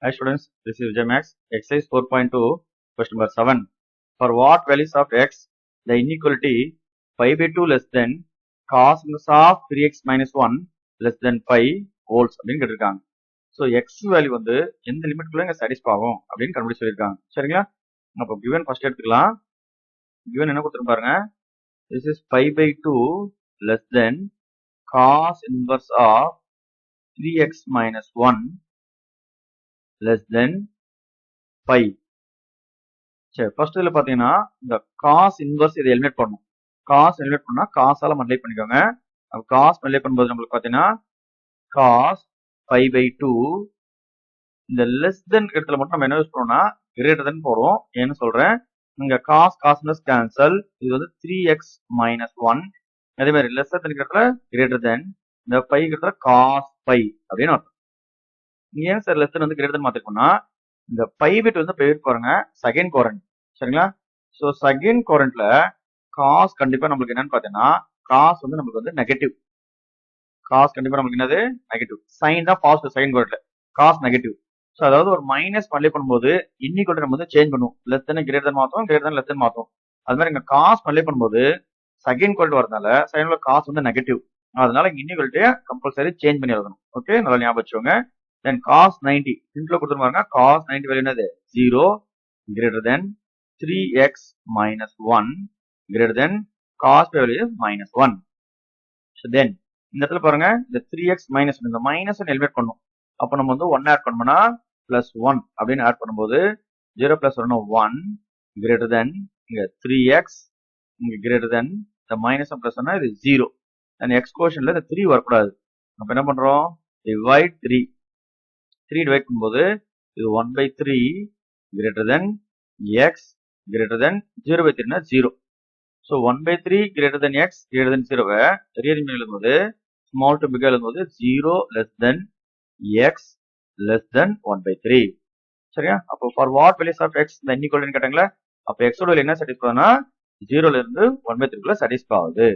Hi students, this is Vijay Max. Exercise 4.2, question number 7. For what values of x, the inequality pi by 2 less than cos inverse of 3x minus 1 less than pi volts அப்படின்னு கேட்டிருக்காங்க. So X value வந்து எந்த லிமிட்குள்ள இங்கே satisfy ஆகும் அப்படின்னு கண்டுபிடிச்சு சொல்லியிருக்காங்க. சரிங்களா? அப்போ கிவன் ஃபர்ஸ்ட் எடுத்துக்கலாம். கிவன் என்ன கொடுத்துருப்பாங்க பாருங்க. This is pi by 2 less than cos inverse of 3x minus 1 less than pi. சரி, ஃபர்ஸ்ட் இதுல பாத்தீங்கன்னா இந்த காஸ் இன்வர்ஸ் இதை எலிமினேட் பண்ணணும். காஸ் எலிமினேட் பண்ணா காசால மல்டிப்ளை பண்ணிக்கோங்க. அப்ப காஸ் மல்டிப்ளை பண்ணும்போது நம்மளுக்கு பாத்தீங்கன்னா காஸ் பை பை 2 இந்த லெஸ் தென் இடத்துல மட்டும் நம்ம என்ன யூஸ் பண்ணோம்னா கிரேட்டர் தென் போறோம். ஏன்னு சொல்றேன், இங்க காஸ் காஸ்னஸ் கேன்சல், இது வந்து 3x minus 1. அதே மாதிரி லெஸ் தென் இடத்துல கிரேட்டர் தென், இந்த பை இடத்துல காஸ் பை அப்படின்னு அர்த்தம். ஏன் சார் லெஸ் தென் வந்து கிரேட்டர் தென் மாத்திருக்கோம்னா இந்த பை பிட் வந்து பேர் பாருங்க செகண்ட் குவாரண்ட். சரிங்களா? ஸோ செகண்ட் குவாரண்ட்ல காஸ் கண்டிப்பா நம்மளுக்கு என்னன்னு பாத்தீங்கன்னா காஸ் வந்து நமக்கு வந்து நெகட்டிவ். காஸ் கண்டிப்பா நமக்கு என்னது நெகட்டிவ். சைன் தான் பாசிட்டிவ் செகண்ட் குவாரண்ட்ல, காஸ் நெகட்டிவ். ஸோ அதாவது ஒரு மைனஸ் மல்டிப்ளை பண்ணும்போது இன்னிக்குவல் நம்ம வந்து சேஞ்ச் பண்ணுவோம். லெஸ் தென் கிரேட்டர் தென் மாத்தோம், கிரேட்டர் தென் லெஸ் தென் மாத்தோம். அது மாதிரி இங்க காஸ் மல்டிப்ளை பண்ணும்போது செகண்ட் குவாரண்ட் வரதுனால செகண்ட்ல காஸ் வந்து நெகட்டிவ். அதனால இன்னிக்குவல்ட்டியை கம்பல்சரி சேஞ்ச் பண்ணி எழுதணும். ஓகே, நல்லா ஞாபகம் வச்சுக்கோங்க. Then cos 90 சிம்பிளா கொடுத்துருவாங்க. cos 90 வேல்யூ என்னது 0 greater than 3x minus 1 greater than cos value minus 1. So then இந்த இடத்துல பாருங்க இந்த 3x minus இந்த மைனஸ் எலிமினேட் பண்ணும். அப்ப நம்ம வந்து 1 ஆட் பண்ணோம்னா பிளஸ் 1 அப்படின்னு ஆட் பண்ணும்போது 0 பிளஸ் 1 greater than இங்க 3x இங்க greater than இந்த மைனஸ் பிளஸ் இது 0. and x கோஷன்ல இந்த 3 வரக்கூடாது. அப்ப என்ன பண்றோம், divide 3 டிவைட் பண்ணும்போது இது 1 by 3 greater than x greater than 0 by 3 0. So 1 by 3 greater than x greater than 0 rearrange பண்ணி எழுதும்போது ஸ்மால் டு பிக் எழுதும்போது 0 less than x less than 1 by 3. சரியா? அப்போ for what values of x இந்த inequality கேட்டாங்களா? அப்போ x ஓட value என்ன சாட்டிஸ்ஃபை ஆகுதுன்னா 0ல இருந்து 1 by 3 குள்ள சாட்டிஸ்ஃபை ஆகுது.